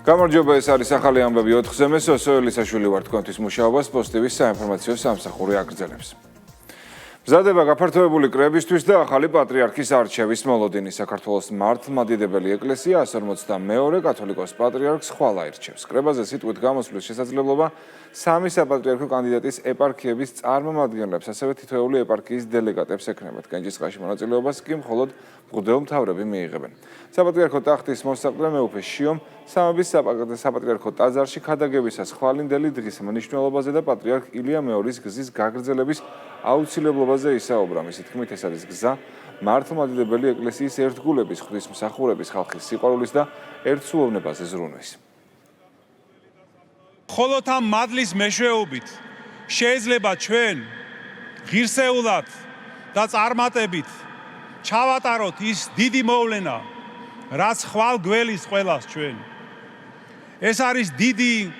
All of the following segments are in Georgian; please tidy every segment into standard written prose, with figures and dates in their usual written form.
გამარჯობა, ეს არის ახალი ამბები 4-ზე. მე სოელისაშვილი ვარ, თქვენთვის მუშაობას პოსტივის საინფორმაციო სამსახური აგრძელებს. მზადება გაფართოებული კრებისთვის და ახალი პატრიარქის არჩევის მოლოდინი. საქართველოს მართლმადიდებელი ეკლესია 142 კათოლიკოს პატრიარქს ხვალ აირჩევს. კრებაზე სიტყვით გამოსვლის შესაძლებლობა სამი საპატრიარქო კანდიდატის ეპარქიების წარმომადგენლებს, ასევე თითოეული ეპარქიის დელეგატებს ექნებათ. კენჭისყრაში მონაწილეობას კი მხოლოდ მღვდელმთავრები მიიღებენ. საპატრიარქო ტახტის მოსაყდრე მეუფე შიომ სამების საპატრიარქო ტაძარში ქადაგებისას ხვალინდელი დღის მნიშვნელობაზე და პატრიარქ ილია მეორის გზის გაგრძელების აუცილებლობაზე ისაუბრა. მისი თქმით, ეს არის გზა მართლმადიდებელი ეკლესიის ერთგულების, ღვთისმსახურების, ხალხის სიყვარულის და ერთსუოვნებაზე ზრუნვის. მხოლოდ ამ მადლის მეშვეობით შეიძლება ჩვენ ღირსეულად და წარმატებით ჩავატაროთ ის დიდი მოვლენა, რაც ხვალ გველის ყველას ჩვენ. ეს არის დიდი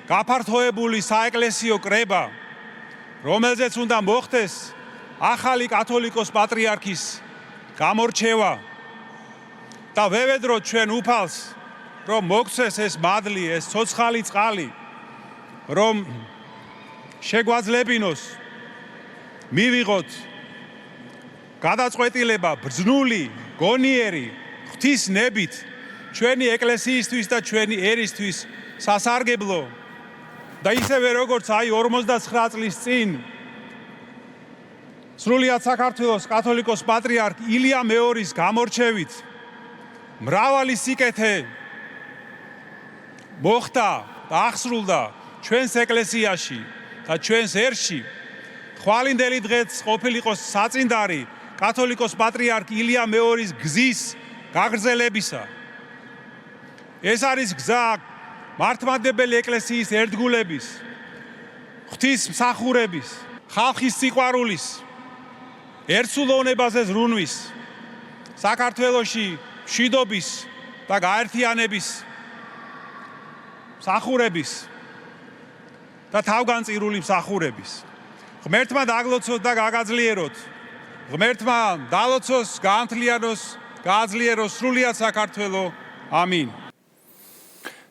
გაფართოებული საეკლესიო კრება, რომელზეც უნდა მოხდეს ახალი კათოლიკოს პატრიარქის გამორჩევა და ვევედროთ ჩვენ უფალს, რომ მოგცეს ეს მადლი, ეს ცოცხალი წყალი, რომ შეგვაძლებინოს მივიღოთ გადაწყვეტილება ბრძნული, გონიერი, ღვთის ნებით ჩვენი ეკლესიისთვის და ჩვენი ერისთვის სასარგებლო და ისევე როგორც 59 წლის წინ სრულიად საქართველოს კათოლიკოს პატრიარქ ილია მეორის გამორჩევით მრავალი სიკეთე მოხდა და აღსრულდა ჩვენს ეკლესიაში და ჩვენს ერში, ხვალინდელი დღეც ყოფილიყო საწინდარი კათოლიკოს პატრიარქ ილია მეორის გზის გაგრძელებისა. ეს არის გზა მართლმადიდებელი ეკლესიის ერთგულების, ღვთისმსახურების, ხალხის სიყვარულის, ერთსულოვნებაზე ზრუნვის, საქართველოში მშვიდობის და გაერთიანების მსახურების და თავგანწირული მსახურების. ღმერთმა დაგლოცოთ და გაგაძლიეროთ. ღმერთმა დალოცოს, გაამთლიანოს, გააძლიეროს სრულიად საქართველო. ამინ.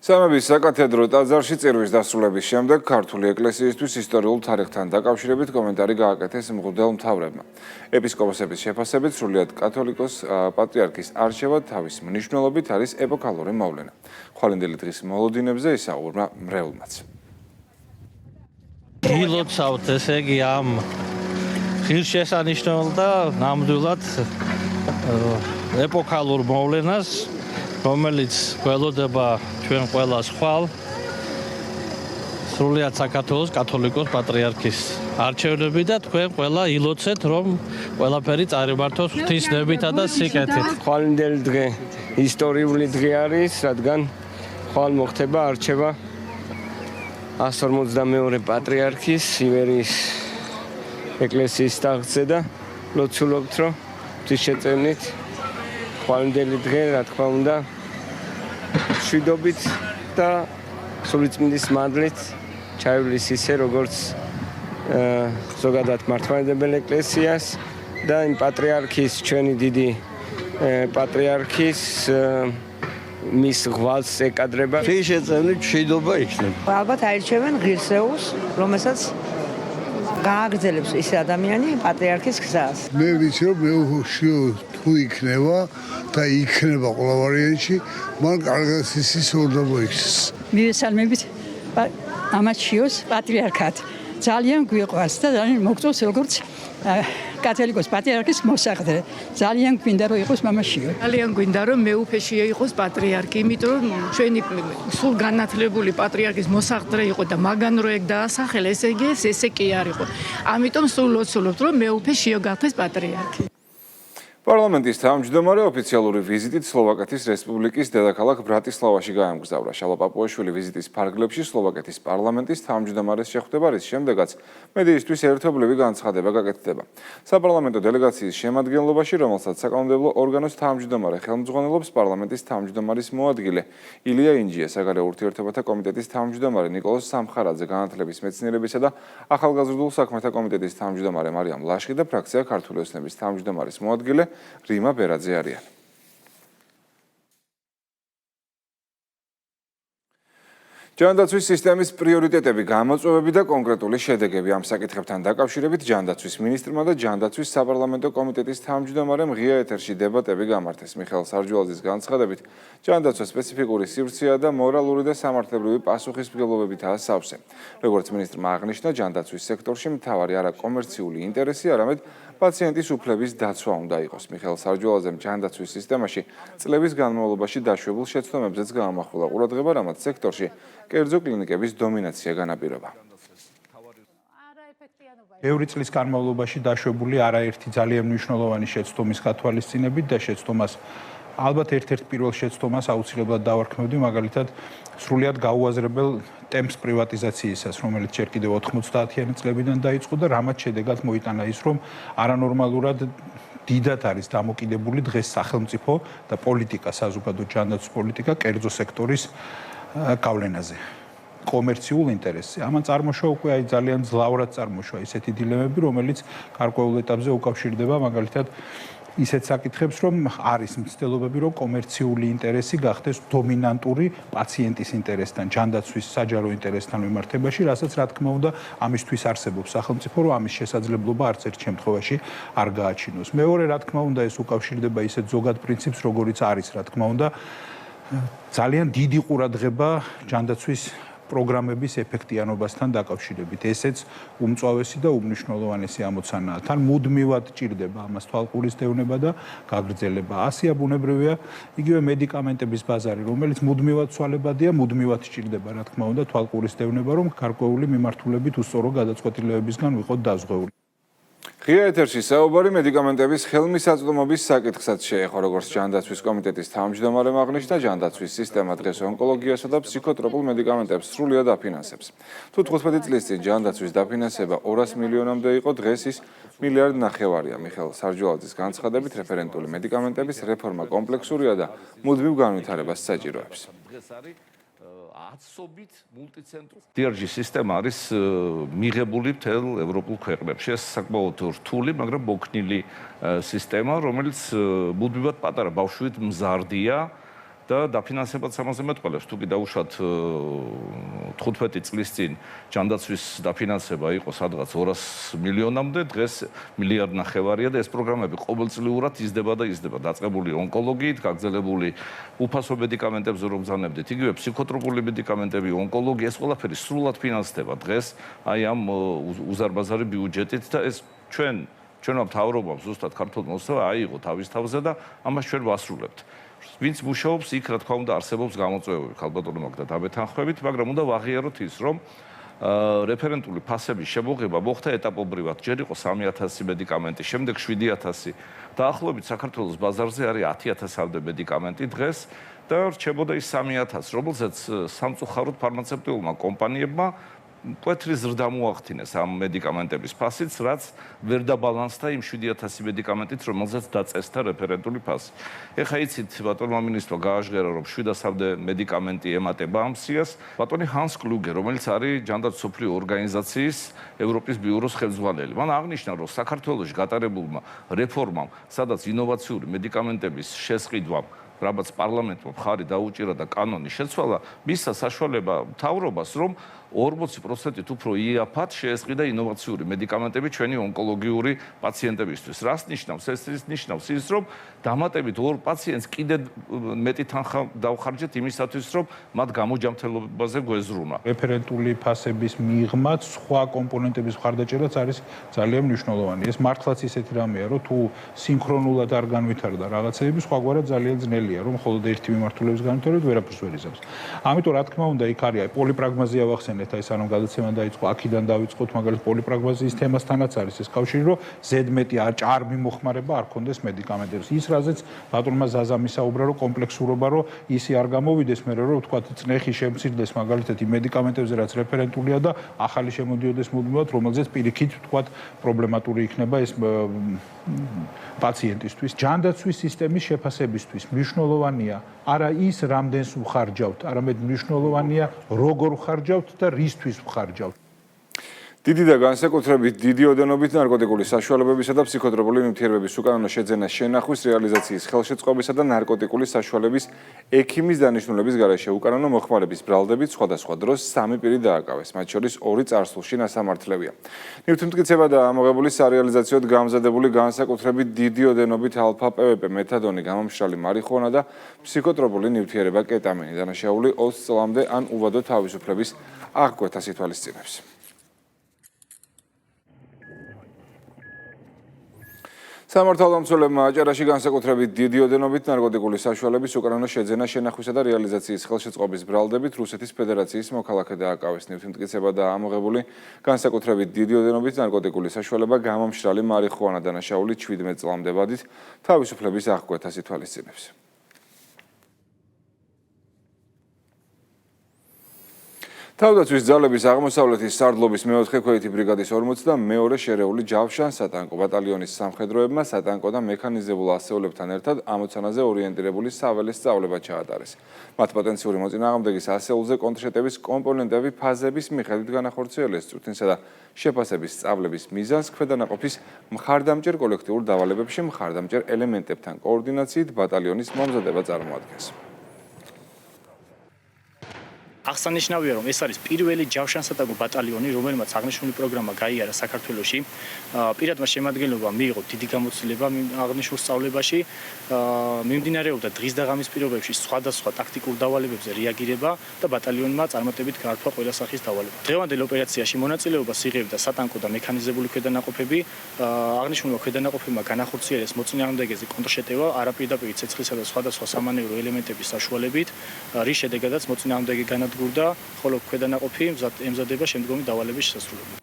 სამების საკათედრო ტაძარში წირვის დასრულების შემდეგ ქართული ეკლესიისთვის ისტორიულ თარიღთან დაკავშირებით კომენტარი გააკეთეს მღვდელმთავრებმა. ეპისკოპოსების შეფასებით სრულიად კათოლიკოს პატრიარქის არჩევა თავის მნიშვნელობით არის ეპოქალური მოვლენა. ხვალინდელი დღის მოლოდინებზე ისაუბრა მრევლმაც. ილოცავთ, ესე იგი ამ ღირსშესანიშნაულ და ნამდვილად ეპოქალურ მოვლენას, რომელიც გველოდება ჩვენ ყველას ხვალ სრულიად საქართველოს კათოლიკოს პატრიარქის არჩევნები და თქვენ ყველა ილოცეთ, რომ ყველაფერი წარიმართოს ღვთის ნებითა და სიკეთით. ხვალინდელი დღე ისტორიული დღე არის, რადგან ხვალ მოხდება არჩევა 142 პატრიარქის ივერიის ეკლესიის ტახტზე და ლოცულობთ, რომ ღვთის შეწევნით ხვალინდელი დღე, რა თქმა უნდა, მშვიდობით და სულიწმინდის მადლით ჩაივლის ისე, როგორც ზოგადად მართლმადიდებელი ეკლესიას და იმ პატრიარქის, ჩვენი დიდი პატრიარქის მის ღვალს ეკადრება. ღვთის შეწევნით მშვიდობა იქნება. ალბათ აირჩევენ ღირსეულს, რომელსაც გააგრძელებს ის ადამიანი პატრიარქის გზას. მე ვიცი, რომ მეუხშიო თუ იქნება და იქნება ყველა ვარიანტში, მან კარგად ისის ორდა მოიქცეს. მივესალმებით ამათ შიოს პატრიარქად. ძალიან გვიყვარს და ძალიან მოგწონს როგორც კათოლიკოს პატრიარქის მოსაყდრე. ძალიან გვინდა რომ იყოს მამა შიო. ძალიან გვინდა რომ მეუფე შიო იყოს პატრიარქი, იმიტომ რომ ჩვენი სულ განათლებული პატრიარქის მოსაყდრე იყო და მაგან რო ეგ დაასახელა, ესე იგი ესე კი არ იყო. ამიტომ სულ ლოცულობთ რომ მეუფე შიო გახდეს პატრიარქი. პარლამენტის თავმჯდომარე ოფიციალური ვიზიტით სლოვაკეთის რესპუბლიკის დედაქალაქ ბრატისლავაში გაემგზავრა. შალვა პაპუაშვილი ვიზიტის ფარგლებში სლოვაკეთის პარლამენტის თავმჯდომარეს შეხვდება, რის შემდეგაც მედიისთვის ერთობლივი განცხადება გაკეთდება. საპარლამენტო დელეგაციის შემადგენლობაში, რომელსაც საკანონმდებლო ორგანოს თავმჯდომარე ხელმძღვანელობს, პარლამენტის თავმჯდომარის მოადგილე ილია ინჯია, საგარეო ურთიერთობათა კომიტეტის თავმჯდომარე ნიკოლოზ სამხარაძე, განათლების, მეცნიერებისა და ახალგაზრდულ საქმეთა კომიტეტის თავმჯდომარე მარიამ ლაშხი და ფრაქცია ქართული ოცნების თავმჯდომარის მოადგილე რიმა ბერაძე არიან. ჯანდაცვის სისტემის პრიორიტეტები, გამოწვევები და კონკრეტული შედეგები. ამ საკითხებთან დაკავშირებით ჯანდაცვის მინისტრმა და ჯანდაცვის საპარლამენტო კომიტეტის თავმჯდომარემ ღია ეთერში დებატები გამართეს. მიხეილ სარჯვალაძის განცხადებით, ჯანდაცვა სპეციფიკური სივრცეა და მორალური და სამართლებრივი პასუხისმგებლობებითაა სავსე. როგორც მინისტრმა აღნიშნა, ჯანდაცვის სექტორში მთავარი არა კომერციული ინტერესი, არამედ პაციენტის უფლების დაცვა უნდა იყოს. მიხეილ სარჯვალაძემ ჯანდაცვის სისტემაში წლების განმავლობაში დაშვებულ შეცდომებზეც გაამახვილა ყურადღება, რამაც სექტორში კერძო კლინიკების დომინაცია განაპირობა. ბევრი წლის განმავლობაში დაშვებული არაერთი ძალიან მნიშვნელოვანი შეცდომის გათვალისწინებით და შეცდომას ალბათ ერთ-ერთ პირველ შეცდომას აუცილებლად დავარქმევდი, მაგალითად სრულიად გაუაზრებელ ტემპს პრივატიზაციისას, რომელიც ჯერ კიდევ 90-იანი წლებიდან დაიწყო და რამაც შედეგად მოიტანა ის, რომ არანორმალურად დიდად არის დამოკიდებული დღეს სახელმწიფო და პოლიტიკა, საზოგადო ჯანდაცვის პოლიტიკა კერძო სექტორის გავლენაზე. კომერციულ ინტერესზე. ამან წარმოშვა უკვე ძალიან ძლავრად წარმოშვა ისეთი დილემები, რომელიც გარკვეულ ეტაპზე უკავშირდება მაგალითად ისეთ საკითხებს, რომ არის მცდელობები, რომ კომერციული ინტერესი გახდეს დომინანტური პაციენტის ინტერესთან, ჯანდაცვის საჯარო ინტერესთან მიმართებაში, რასაც რა თქმა უნდა ამისთვის არსებობს სახელმწიფო, რომ ამის შესაძლებლობა არც ერთ შემთხვევაში არ გააჩინოს. მეორე, რა თქმა უნდა, ეს უკავშირდება ისეთ ზოგად პრინციპს, როგორიც არის, რა თქმა უნდა, ძალიან დიდი ყურადღება ჯანდაცვის პროგრამების ეფექტიანობასთან დაკავშირებით. ესეც უმწვავესი და უმნიშვნელოვანესი ამოცანაა. თან მუდმივად ჭირდება ამას თვალყურის დევნება და გაგრძელება. ასია ბუნებრივია იგივე მედიკამენტების ბაზარი, რომელიც მუდმივად ცვალებადია, მუდმივად ჭირდება, რა თქმა უნდა, თვალყურის დევნება, რომ გარკვეული მიმართულებით უსწორო გადაწყვეტილებებისგან ვიყოთ დაზღვეული. ღია ეთერში საუბარი მედიკამენტების ხელმისაწვდომობის საკითხსაც შეეხო, როგორც ჯანდაცვის კომიტეტის თავმჯდომარემ აღნიშნა, ჯანდაცვის სისტემა დღეს ონკოლოგიასა და ფსიქოტროპულ მედიკამენტებს სრულიად აფინანსებს. თუ 15 წლის წინ ჯანდაცვის დაფინანსება 200 მილიონამდე იყო, დღეს ის 1,5 მილიარდია. მიხეილ სარჯვალაძის განცხადებით, რეფერენტული მედიკამენტების რეფორმა კომპლექსურია და მუდმივ განვითარებას საჭიროებს. აცობით მულტიცენტრი DRG სისტემა არის მიღებული მთელ ევროპულ ქვეყნებში. ეს საკმაოდ რთული, მაგრამ მოქნილი სისტემა, რომელიც მუდმივად პატარა ბავშვით მზარდია და დაფინანსებაც ამაზე მეტყველებს. თუ კი დაუშვათ 15 წლის წინ ჯანდაცვის დაფინანსება იყო სადღაც 200 მილიონამდე, დღეს 1,5 მილიარდია და ეს პროგრამები ყოველწლიურად იზრდება და იზრდება. დაწყებული ონკოლოგიით, გაგრძელებული უფასო მედიკამენტებზე რომ ბრძანებდით, იგივე ფსიქოტროპული მედიკამენტები, ონკოლოგია, ეს ყველაფერი სრულად ფინანსდება დღეს აი ამ უზარმაზარი ბიუჯეტით და ეს ჩვენმა მთავრობამ ზუსტად ქართულ მოსწავლე აიღო თავის თავზე და ამას ჩვენ ვასრულებთ. ვინც მუშაობს, იქ რა თქმა უნდა არსებობს გამოწვევები, ხალბატონო მაგდა დაბეთანხმებით, მაგრამ უნდა ვაღიაროთ ის, რომ რეფერენტული ფასების შემოღება მოხდა ეტაპობრივად. ჯერ იყო 3,000 მედიკამენტი, შემდეგ 7,000 და ახლობით საქართველოს ბაზარზე არის 10,000-მდე მედიკამენტი დღეს და რჩებოდა ის 3,000, რომელზეც სამწუხაროდ ფარმაცევტულმა კომპანიებმა მკვეთრი ზრდა მოახდინეს ამ მედიკამენტების ფასიც, რაც ვერ დაბალანსდა იმ 7,000 მედიკამენტით, რომელზეც დაწესდა რეფერენტული ფასი. ეხა იცით, ბატონმა მინისტრმა გააჟღერა, რომ 700-მდე მედიკამენტი ემატება ამ სიას. ბატონი ჰანს კლუგე, რომელიც არის ჯანდაცვის მსოფლიო ორგანიზაციის ევროპის ბიუროს ხელმძღვანელი. მან აღნიშნა, რომ საქართველოში გატარებულმა რეფორმამ, სადაც ინოვაციური მედიკამენტების შესყიდვამ რაბაც პარლამენტმა მხარი დაუჭირა და კანონი შეცვალა, მისცა საშუალება მთავრობას, რომ 40%-ით უფრო იაფად შეესყიდა ინოვაციური მედიკამენტები ჩვენი ონკოლოგიური პაციენტებისთვის. რას ნიშნავს? ეს ნიშნავს ის, რომ დამატებით ორ პაციენტს კიდევ მეტი თანხა დავხარჯეთ იმისათვის, რომ მათ გამოჯამთელობაზე გვეზრუნა. რეფერენტული ფასების მიღმაც სხვა კომპონენტების მხარდაჭერაც არის ძალიან მნიშვნელოვანი. ეს მართლაც ისეთი რამეა, რომ თუ სინქრონულად არ განვითარდა რაღაცეები, სხვაგვარად ძალიან ძნელია, რომ მხოლოდ ერთი მიმართულების განვითარებით ვერაფერს ვერ იზამს. ამიტომ რა თქმა უნდა, იქ არის პოლიპრაგმაზია ვახსენე ერთმანეთთან ეს არ გადაცემა დაიწყო, აქედან დავიწყოთ მაგალითად პოლიპრაგმაზიის თემასთანაც არის ეს კავშირი, რომ ზედმეტი არ მიმოხმარება არ ქონდეს მედიკამენტებს. ის რაზეც ბატონმა ზაზამ ისაუბრა, რომ კომპლექსურობა რომ ისი არ გამოვიდეს, მე რომ თქვა წნეხი შემცირდეს მაგალითად იმ მედიკამენტებზე, რაც რეფერენტულია და ახალი შემოდიოდეს მუდმივად, რომელზეც პირიქით თქვა პრობლემატური იქნება ეს პაციენტისთვის. ჯანდაცვის სისტემის შეფასებისთვის მნიშვნელოვანია არა ის, რამდენს ვხარჯავთ, არამედ მნიშვნელოვანია როგორ ვხარჯავთ და რისთვის ვხარჯავთ. დიდი და განსაკუთრებით დიდი ოდენობით ნარკოტიკული საშუალებებისა და ფსიქოტროპული ნივთიერებების უკანონო შეძენა შენახვის რეალიზაციის ხელშეწყობისა და ნარკოტიკული საშუალების ექიმის დანიშნულების გარეშე უკანონო მოხმარების ბრალდებით სხვადასხვა დროს 3 პირი დააკავეს, მათ შორის 2 წარსულში ნასამართლებია. ნივთმტკიცება და ამოღებული სარეალიზაციოდ გამზადებული განსაკუთრებით დიდი ოდენობით ალფა PVP, მეთადონი, გამომშრალი მარიხუანა და ფსიქოტროპული ნივთიერება კეტამინი დანაშაული 20 წლამდე ან უვადო თავისუფლების აღკვეთას ითვალისწინებს. სამართალდამცველებმა აჭარაში განსაკუთრებით დიდი ოდენობით ნარკოტიკული საშუალების უკანონო შეძენა შენახვისა და რეალიზაციის ხელშეწყობის ბრალდებით რუსეთის ფედერაციის მოქალაქე დააკავეს. ნივთმტკიცება და ამოღებული განსაკუთრებით დიდი ოდენობით ნარკოტიკული საშუალება გამომშრალი მარიხუანა დანაშაული 17 წლამდე ვადით თავისუფლების აღკვეთას ითვალისწინებს. თავდაცვის ძალების აღმოსავლეთის სარდლობის მეოთხე ქვეითი ბრიგადის 42 შერეული ჯავშან-სატანკო ბატალიონის სამხედროებმა სატანკო და მექანიზებულ ასეულებთან ერთად ამოცანაზე ორიენტირებული საველე სწავლება ჩაატარეს. მათ პოტენციური მოწინააღმდეგის ასეულზე კონტრშეტევის კომპონენტები ფაზების მიხედვით განახორციელეს, წვრთნისა და შეფასების სწავლების მიზანს ქვედანაყოფის მხარდამჭერ კოლექტიურ დავალებებში მხარდამჭერ ელემენტებთან კოორდინაციით ბატალიონის მომზადება წარმოადგენს. აღსანიშნავია, რომ ეს არის პირველი ჯავშან-სატანკო ბატალიონი, რომელმაც აღნიშნული პროგრამა გაიარა საქართველოში. პირადმა შემადგენლობამ მიიღო დიდი გამოცდილება აღნიშნულ სწავლებაში, მიმდინარეობდა დღის და ღამის პირობებში სხვადასხვა ტაქტიკურ დავალებებზე რეაგირება და ბატალიონმა წარმატებით გაართვა ყველა სახის დავალება. დღევანდელ ოპერაციაში მონაწილეობას იღებდა სატანკო და მექანიზებული ქვედანაყოფები. აღნიშნულმა ქვედანაყოფებმა განახორციელეს მოწინააღმდეგეზე კონტრშეტევა არაპირდაპირ ცეცხლისა და სხვადასხვა სამანევრო ელემენტების საშუალებით, რის შედეგადაც მოწინააღმდეგე განადგურდა, ხოლო ქვედანაყოფი ემზადება შემდგომი დავალების შესრულებას.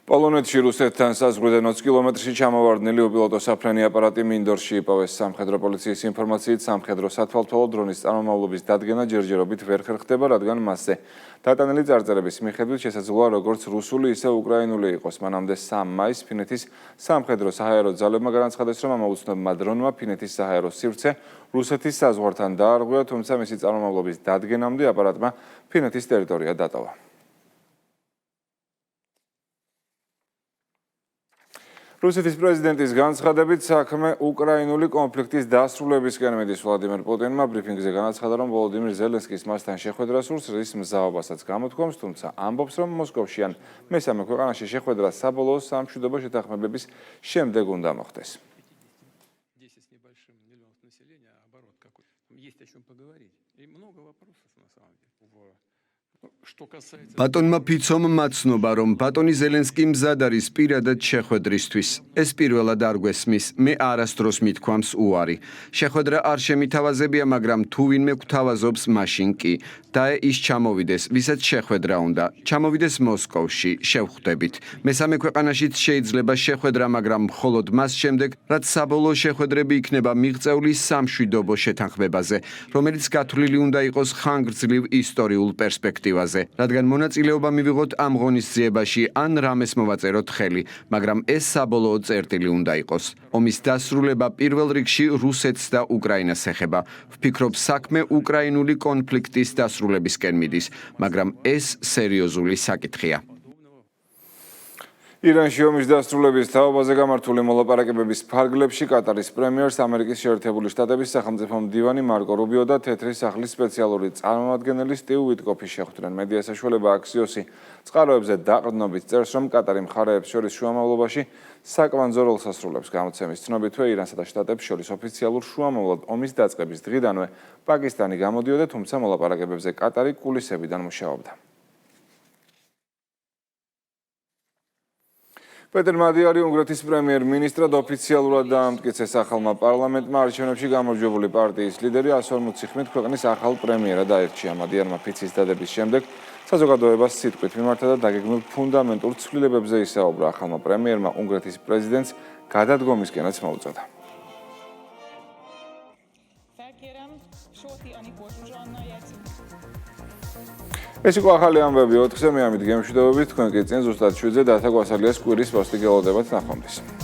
პოლონეთში რუსეთთან საზღვრიდან 20 კილომეტრში ჩამოვარდნილი უპილოტო საფრენი აპარატი მინდორში იპოვეს. სამხედრო პოლიციის ინფორმაციით სამხედრო სათვალთვალო დრონის წარმომავლობის დადგენა ჯერჯერობით ვერ ხერხდება, რადგან მასზე დატანილი წარწერების მიხედვით შესაძლოა როგორც რუსული, ისე უკრაინული იყოს. მანამდე 3 მაისს ფინეთის სამხედრო საჰაერო ძალებმა განაცხადეს, რომ ამოუცნობმა დრონმა ფინეთის საჰაერო სივრცე რუსეთის საზღვართან დაარღვია, თუმცა მისი წარმომავლობის დადგენამდე აპარატმა ფინეთის ტერიტორია დატოვა. რუსეთის პრეზიდენტის განცხადებით საქმე უკრაინული კონფლიქტის დასრულებისკენ მიდის. ვლადიმერ პუტინმა ბრიფინგზე განაცხადა, რომ ვოლოდიმირ ზელენსკის მასთან შეხვედრა სურს, რის მზაობასაც გამოთქვამს, თუმცა ამბობს, რომ მოსკოვში ან მესამე ქვეყანაში შეხვედრა საბოლოო სამშვიდობო შეთანხმებების შემდეგ უნდა მოხდეს. ბატონმა ფიცომ მაცნობა, რომ ბატონი ზელენსკი მზად არის პირადად შეხვედრისთვის. ეს პირველად არ გვესმის, მე არასდროს მithქვამს უარი. შეხვედრა არ შემითავაზებია, მაგრამ თუ ვინმე გვთავაზობს, მაშინ კი. და ის ჩამოვიდეს, ვისაც შეხვედრა უნდა. ჩამოვიდეს მოსკოვში, შევხვდებით. მესამე ქვეყანაშიც შეიძლება შეხვედრა, მაგრამ მხოლოდ მას შემდეგ, რაც საბოლოო შეხვედრები იქნება მიღწეული სამშვიდობო შეთანხმებაზე, რომელიც გათვლილი უნდა იყოს ხანგრძლივ ისტორიულ პერსპექტივაზე. რადგან მონაწილეობა მივიღოთ ამ ღონისძიებაში ან რამეს მოვაწეროთ ხელი, მაგრამ ეს საბოლოო წერტილი უნდა იყოს. ომის დასრულება პირველ რიგში რუსეთს და უკრაინას ეხება. ვფიქრობ, საქმე უკრაინული კონფლიქტის დასრულებისკენ მიდის, მაგრამ ეს სერიოზული საკითხია. ირანში ომის დასრულების თაობაზე გამართული მოლაპარაკებების ფარგლებში კატარის პრემიერს ამერიკის შეერთებული შტატების სახელმწიფო მდივანი მარკო რუბიო და თეთრი სახლის სპეციალური წარმომადგენელი სტივ უიტკოფი შეხვდნენ. მედია საშუალება აქსიოსი წყაროებზე დაყრდნობით წერს, რომ კატარი მხარეებს შორის შუამავლობაში საკვანძო როლს ასრულებს. გამოცემის ცნობითვე ირანსა და შტატებს შორის ოფიციალურ შუამავლად ომის დაწყების დღიდანვე პაკისტანი გამოდიოდა, თუმცა მოლაპარაკებებზე კატარი კულისებიდან მუშაობდა. პეტერ მადიარი უნგრეთის პრემიერ-მინისტრად ოფიციალურად დაამტკიცეს ახალმა პარლამენტმა არჩევნებში გამარჯვებული პარტიის ლიდერი 140 ხმით ქვეყნის ახალ პრემიერად აირჩია. მადიარმა ფიცის დადების შემდეგ საზოგადოებას სიტყვით მიმართა და დაგეგმილ ფუნდამენტურ ცვლილებებზე ისაუბრა. ახალმა პრემიერმა უნგრეთის პრეზიდენტს გადადგომისკენაც მოუწოდა. ეს იყო ახალი ამბები 4-ზე, მე ამით გემშვიდობებით, თქვენ კი წინ ზუსტად 7-ზე დათა გვასალიას კვირის პოსტი გელოდებათ ნახვამდის.